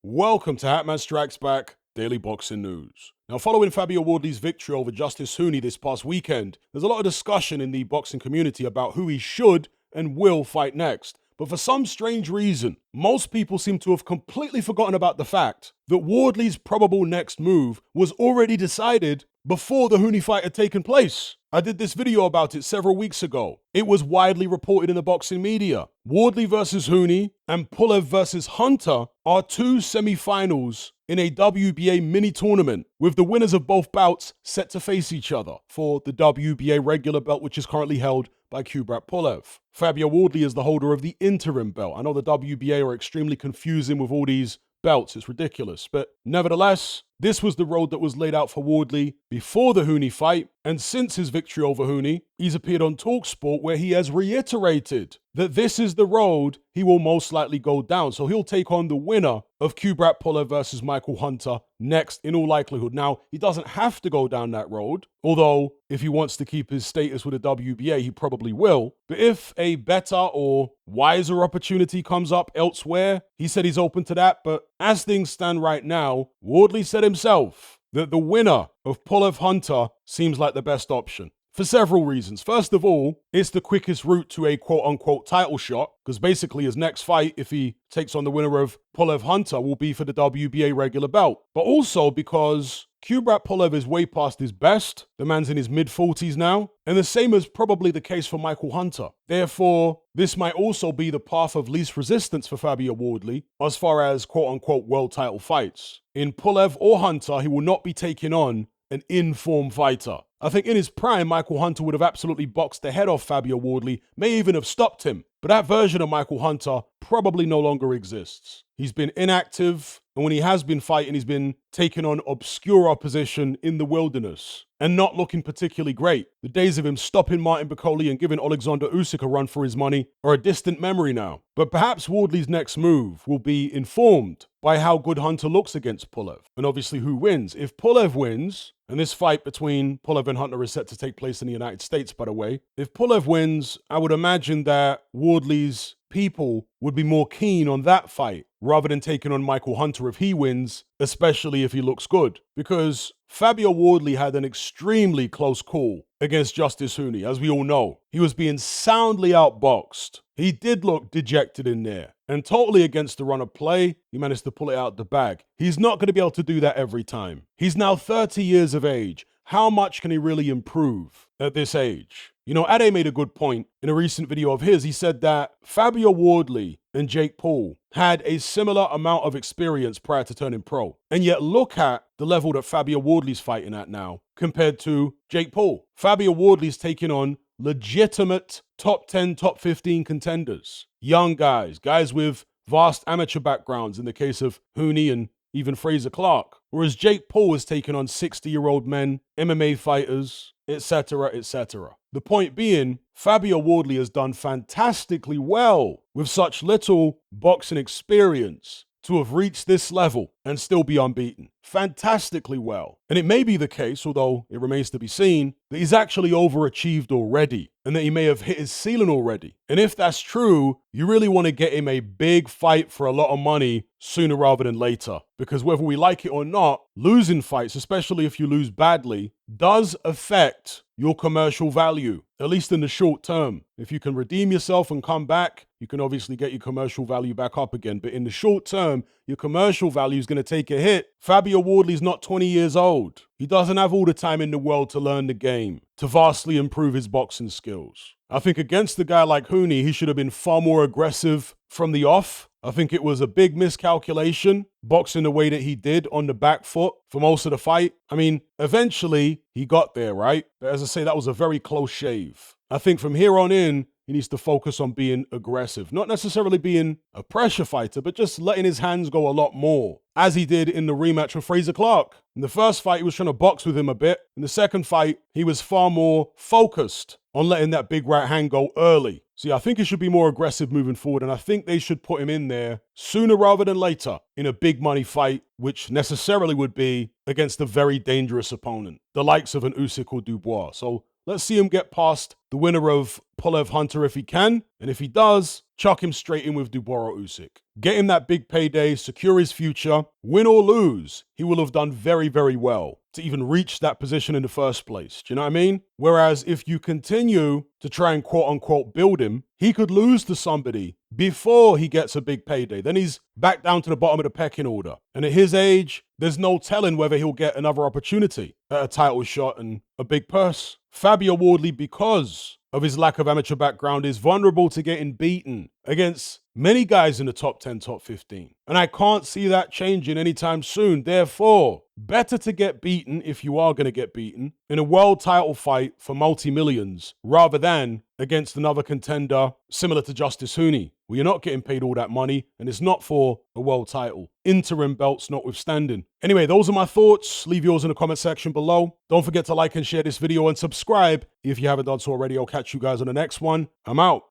Welcome to Hatman Strikes Back Daily Boxing News. Now, following Fabio Wardley's victory over Justice Hooney this past weekend, there's a lot of discussion in the boxing community about who he should and will fight next. But for some strange reason, most people seem to have completely forgotten about the fact that Wardley's probable next move was already decided before the Hooney fight had taken place. I did this video about it several weeks ago. It was widely reported in the boxing media. Wardley versus Hooney and Pulev versus Hunter are two semi-finals in a WBA mini tournament, with the winners of both bouts set to face each other for the WBA regular belt, which is currently held by Kubrat Pulev. Fabio Wardley is the holder of the interim belt. I know the WBA are extremely confusing with all these belts. It's ridiculous. But nevertheless, this was the road that was laid out for Wardley before the Hooney fight. And since his victory over Hooney, he's appeared on TalkSport where he has reiterated that this is the road he will most likely go down. So he'll take on the winner of Kubrat Pulev versus Michael Hunter next in all likelihood. Now, he doesn't have to go down that road, although if he wants to keep his status with the WBA, he probably will. But if a better or wiser opportunity comes up elsewhere, he said he's open to that. But as things stand right now, Wardley said himself that the winner of Pulev Hunter seems like the best option. For several reasons. First of all, it's the quickest route to a quote-unquote title shot, because basically his next fight, if he takes on the winner of Pulev Hunter, will be for the WBA regular belt. But also because Kubrat Pulev is way past his best. The man's in his mid-40s now. And the same is probably the case for Michael Hunter. Therefore, this might also be the path of least resistance for Fabio Wardley as far as quote-unquote world title fights. In Pulev or Hunter, he will not be taking on an in-form fighter. I think in his prime, Michael Hunter would have absolutely boxed the head off Fabio Wardley, may even have stopped him. But that version of Michael Hunter probably no longer exists. He's been inactive, and when he has been fighting, he's been taking on obscure opposition in the wilderness and not looking particularly great. The days of him stopping Martin Bakole and giving Alexander Usyk a run for his money are a distant memory now. But perhaps Wardley's next move will be informed by how good Hunter looks against Pulev, and obviously who wins. If Pulev wins, and this fight between Pulev and Hunter is set to take place in the United States, by the way, if Pulev wins, I would imagine that Wardley's people would be more keen on that fight rather than taking on Michael Hunter if he wins, especially if he looks good. Because Fabio Wardley had an extremely close call against Justice Hooney, as we all know. He was being soundly outboxed. He did look dejected in there. And totally against the run of play, he managed to pull it out the bag. He's not going to be able to do that every time. He's now 30 years of age. How much can he really improve at this age? You know, Ade made a good point in a recent video of his. He said that Fabio Wardley and Jake Paul had a similar amount of experience prior to turning pro. And yet look at the level that Fabio Wardley's fighting at now compared to Jake Paul. Fabio Wardley's taking on legitimate top 10, top 15 contenders. Young guys, guys with vast amateur backgrounds in the case of Hooney and even Fraser Clark. Whereas Jake Paul is taking on 60-year-old men, MMA fighters, etc., etc. The point being, Fabio Wardley has done fantastically well with such little boxing experience to have reached this level and still be unbeaten. Fantastically well. And it may be the case, although it remains to be seen, that he's actually overachieved already and that he may have hit his ceiling already. And if that's true, you really want to get him a big fight for a lot of money sooner rather than later. Because whether we like it or not, losing fights, especially if you lose badly, does affect your commercial value, at least in the short term. If you can redeem yourself and come back, you can obviously get your commercial value back up again. But in the short term, your commercial value is going to take a hit. Fabio Wardley's not 20 years old. He doesn't have all the time in the world to learn the game, to vastly improve his boxing skills. I think against a guy like Hooney, he should have been far more aggressive from the off. I think it was a big miscalculation, boxing the way that he did on the back foot for most of the fight. I mean, eventually he got there, right? But as I say, that was a very close shave. I think from here on in, he needs to focus on being aggressive. Not necessarily being a pressure fighter, but just letting his hands go a lot more, as he did in the rematch with Fraser Clark. In the first fight, he was trying to box with him a bit. In the second fight, he was far more focused on letting that big right hand go early. So yeah, I think he should be more aggressive moving forward, and I think they should put him in there sooner rather than later in a big money fight, which necessarily would be against a very dangerous opponent, the likes of an Usyk or Dubois. So Let's see him get past the winner of Pulev Hunter if he can, and if he does, chuck him straight in with Duboro Usyk. Get him that big payday, secure his future. Win or lose, he will have done very, very well to even reach that position in the first place. Do you know what I mean? Whereas if you continue to try and quote-unquote build him, he could lose to somebody before he gets a big payday. Then he's back down to the bottom of the pecking order. And at his age, there's no telling whether he'll get another opportunity at a title shot and a big purse. Fabio Wardley, because of his lack of amateur background, is vulnerable to getting beaten against many guys in the top 10, top 15. And I can't see that changing anytime soon. Therefore, better to get beaten, if you are going to get beaten, in a world title fight for multi-millions rather than against another contender similar to Justice Hooney, where you're not getting paid all that money and it's not for a world title. Interim belts notwithstanding. Anyway, those are my thoughts. Leave yours in the comment section below. Don't forget to like and share this video and subscribe if you haven't done so already. I'll catch you guys on the next one. I'm out.